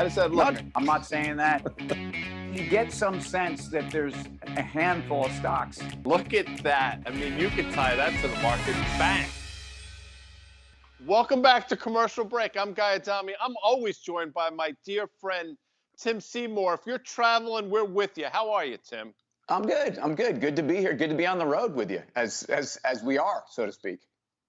I just said, Look, look. I'm not saying that. You get some sense that there's a handful of stocks. Look at that. I mean, you could tie that to the market. Bang. Welcome back to Commercial Break. I'm Guy Adami. I'm always joined by my dear friend, Tim Seymour. If you're traveling, we're with you. How are you, Tim? I'm good. Good to be here. Good to be on the road with you, as we are, so to speak.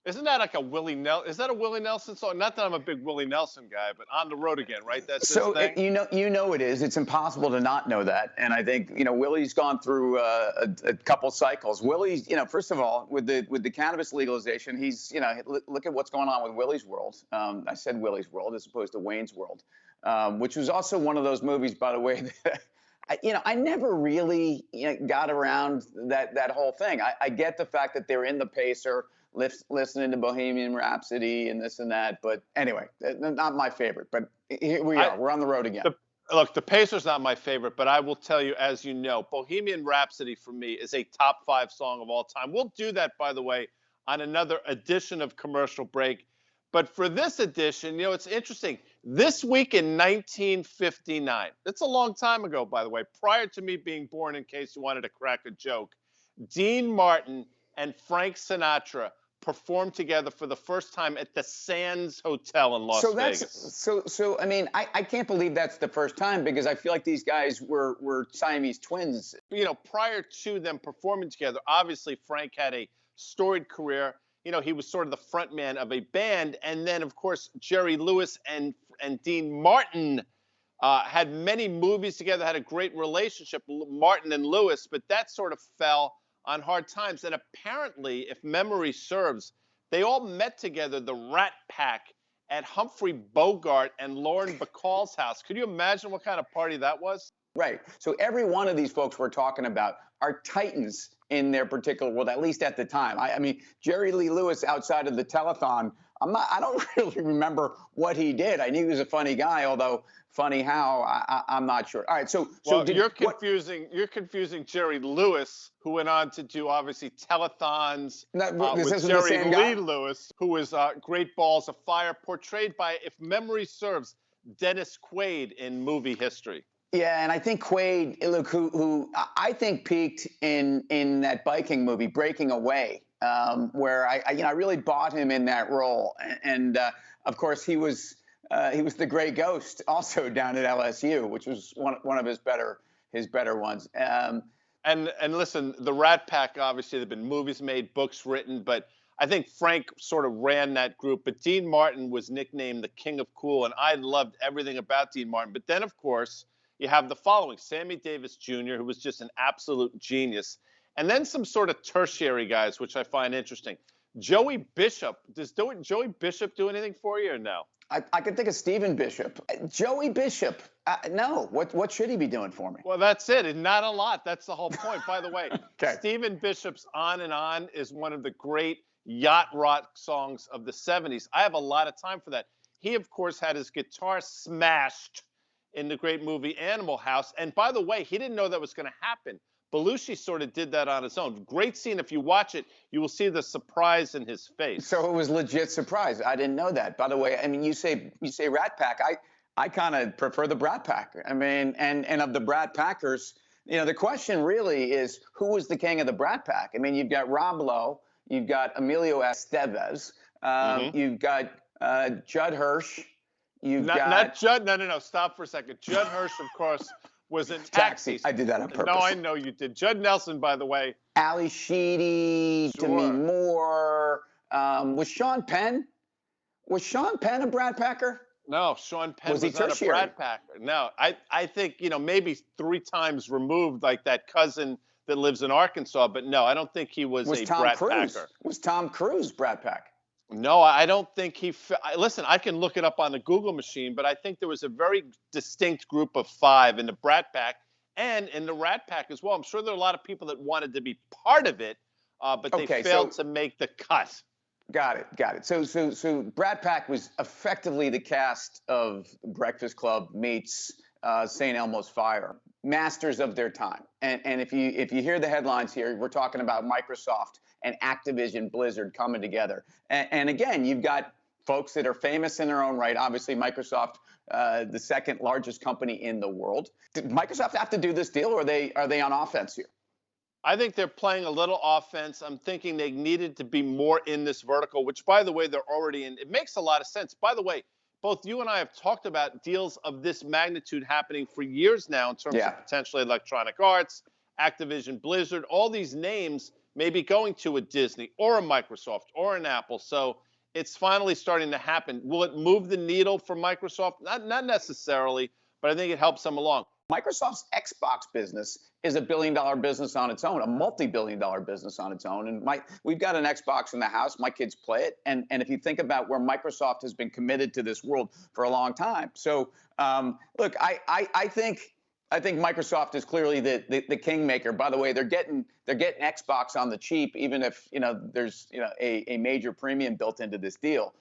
Isn't that like a Willie Nelson? Is that a Willie Nelson song? Not that I'm a big Willie Nelson guy, but On the Road Again, right? That's his thing. You know it is. It's impossible to not know that. And I think Willie's gone through a couple cycles. Willie's, first of all, with the cannabis legalization, he's look at what's going on with Willie's World. I said Willie's World as opposed to Wayne's World, which was also one of those movies, by the way. That, I never really got around that whole thing. I get the fact that they're in the Pacer, listening to Bohemian Rhapsody and this and that. But anyway, not my favorite. But here we are. We're on the road again. Look, the Pacer's not my favorite, but I will tell you, as you know, Bohemian Rhapsody for me is a top 5 song of all time. We'll do that, by the way, on another edition of Commercial Break. But for this edition, it's interesting. This week in 1959, that's a long time ago, by the way, prior to me being born, in case you wanted to crack a joke, Dean Martin and Frank Sinatra performed together for the first time at the Sands Hotel in Las Vegas. So I mean, I can't believe that's the first time, because I feel like these guys were Siamese twins. Prior to them performing together, obviously Frank had a storied career. He was sort of the front man of a band. And then, of course, Jerry Lewis and Dean Martin had many movies together, had a great relationship, Martin and Lewis, but that sort of fell on hard times. And apparently, if memory serves, they all met together, the Brat Pack, at Humphrey Bogart and Lauren Bacall's house. Could you imagine what kind of party that was? Right. So every one of these folks we're talking about are titans in their particular world, at least at the time. I mean, Jerry Lee Lewis, outside of the telethon, I don't really remember what he did. I knew he was a funny guy, although funny how, I'm not sure. All right, you're confusing Jerry Lewis, who went on to do obviously telethons with Jerry Lee Lewis, who was Great Balls of Fire, portrayed by, if memory serves, Dennis Quaid in movie history. Yeah, and I think Quaid, look, who I think peaked in that biking movie, Breaking Away, where I really bought him in that role, and of course he was the Gray Ghost also down at LSU, which was one of his better ones. And listen, the Rat Pack, obviously there've been movies made, books written, but I think Frank sort of ran that group. But Dean Martin was nicknamed the King of Cool, and I loved everything about Dean Martin. But then, of course, you have the following: Sammy Davis Jr., who was just an absolute genius. And then some sort of tertiary guys, which I find interesting. Joey Bishop. Does Joey Bishop do anything for you or no? I can think of Stephen Bishop. Joey Bishop, no. What should he be doing for me? Well, that's it. And not a lot. That's the whole point. By the way, okay. Stephen Bishop's On and On is one of the great yacht rock songs of the 70s. I have a lot of time for that. He, of course, had his guitar smashed in the great movie Animal House. And by the way, he didn't know that was going to happen. Belushi sort of did that on his own. Great scene. If you watch it, you will see the surprise in his face. So it was legit surprise. I didn't know that. By the way, I mean, you say Rat Pack. I kind of prefer the Brat Pack. I mean, and of the Brat Packers, the question really is, who was the king of the Brat Pack? I mean, you've got Rob Lowe, you've got Emilio Estevez, you've got Judd Hirsch, not Judd. No. Stop for a second. Judd Hirsch, of course, was in Taxi. I did that on purpose. No, I know you did. Judd Nelson, by the way. Ali Sheedy, Sure. Demi Moore. Was Sean Penn? Was Sean Penn a Brat Packer? No, Sean Penn was not tertiary? a Brat Packer. No, I think, maybe 3 times removed, like that cousin that lives in Arkansas. But no, I don't think he was a Brat Packer. Was Tom Cruise Brat Pack? No, I don't think he – listen, I can look it up on the Google machine, but I think there was a very distinct group of 5 in the Brat Pack and in the Rat Pack as well. I'm sure there are a lot of people that wanted to be part of it, but they failed to make the cut. Got it. So Brat Pack was effectively the cast of Breakfast Club meets St. Elmo's Fire, masters of their time. And if you hear the headlines here, we're talking about Microsoft and Activision Blizzard coming together. And again, you've got folks that are famous in their own right. Obviously, Microsoft the second largest company in the world. Did Microsoft have to do this deal, or are they on offense here? I think they're playing a little offense. I'm thinking they needed to be more in this vertical, which, by the way, they're already in. It makes a lot of sense. By the way, both you and I have talked about deals of this magnitude happening for years now in terms of potentially Electronic Arts, Activision, Blizzard, all these names may be going to a Disney or a Microsoft or an Apple. So it's finally starting to happen. Will it move the needle for Microsoft? Not necessarily, but I think it helps them along. Microsoft's Xbox business is a billion-dollar business on its own, a multi-billion-dollar business on its own. And we've got an Xbox in the house. My kids play it. And if you think about where Microsoft has been committed to this world for a long time. So, look, I think Microsoft is clearly the kingmaker. By the way, they're getting Xbox on the cheap, even if there's a major premium built into this deal.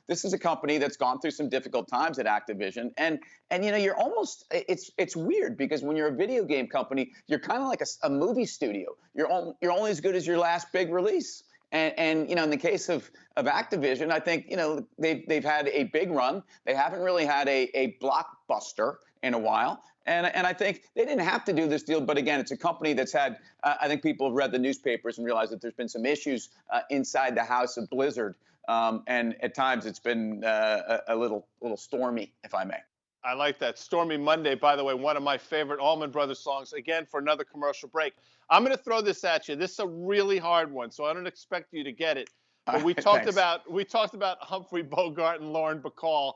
This is a company that's gone through some difficult times at Activision, and you're almost it's weird because when you're a video game company, you're kind of like a movie studio. You're only as good as your last big release. And in the case of Activision, I think they've had a big run. They haven't really had a blockbuster in a while. And I think they didn't have to do this deal, but again, it's a company that's had. I think people have read the newspapers and realized that there's been some issues inside the house of Blizzard. And at times it's been a little stormy, if I may. I like that. Stormy Monday, by the way, one of my favorite Allman Brothers songs, again, for another commercial break. I'm going to throw this at you. This is a really hard one, so I don't expect you to get it. But we talked about Humphrey Bogart and Lauren Bacall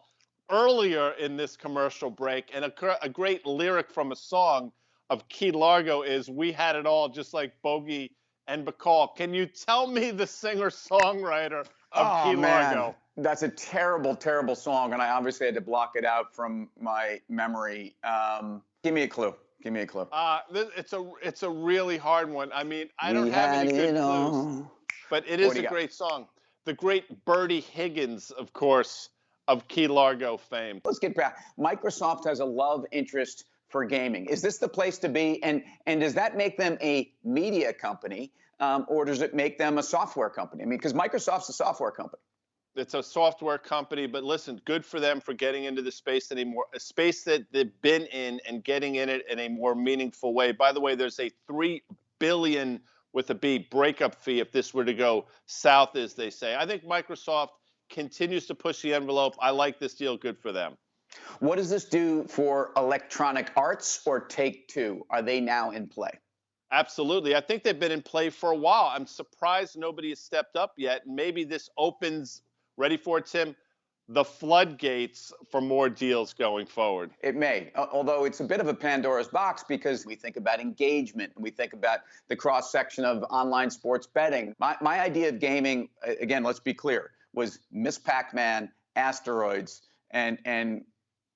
earlier in this commercial break, and a great lyric from a song of Key Largo is "We had it all just like Bogey and Bacall." Can you tell me the singer-songwriter of Key Largo? That's a terrible, terrible song, and I obviously had to block it out from my memory. Give me a clue. Give me a clue. It's a really hard one. I mean, I don't have any good clues, but it is a great song. The great Bertie Higgins, of course, of Key Largo fame. Let's get back. Microsoft has a love interest for gaming. Is this the place to be? And does that make them a media company, or does it make them a software company? I mean, because Microsoft's a software company. It's a software company, but listen, good for them for getting into the space anymore, a space that they've been in and getting in it in a more meaningful way. By the way, there's a $3 billion with a B breakup fee if this were to go south, as they say. I think Microsoft continues to push the envelope. I like this deal. Good for them. What does this do for Electronic Arts or Take-Two? Are they now in play? Absolutely. I think they've been in play for a while. I'm surprised nobody has stepped up yet. Maybe this opens, ready for it, Tim, the floodgates for more deals going forward. It may, although it's a bit of a Pandora's box because we think about engagement and we think about the cross-section of online sports betting. My idea of gaming, again, let's be clear, was Miss Pac-Man, asteroids, and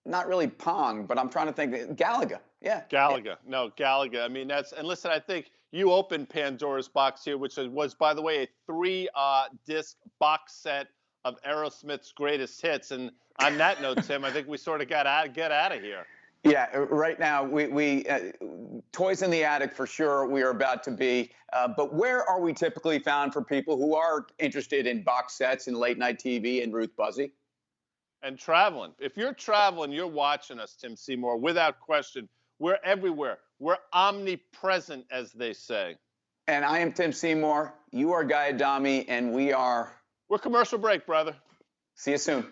not really Pong, but I'm trying to think, Galaga. Yeah. Galaga. No, Galaga. I mean, and listen, I think you opened Pandora's box here, which was, by the way, a 3-disc box set of Aerosmith's greatest hits. And on that note, Tim, I think we sort of get out of here. Yeah, right now, we toys in the attic for sure. We are about to be. But where are we typically found for people who are interested in box sets and late night TV and Ruth Buzzy? And traveling. If you're traveling, you're watching us, Tim Seymour, without question. We're everywhere. We're omnipresent, as they say. And I am Tim Seymour. You are Guy Adami, and we're commercial break, brother. See you soon.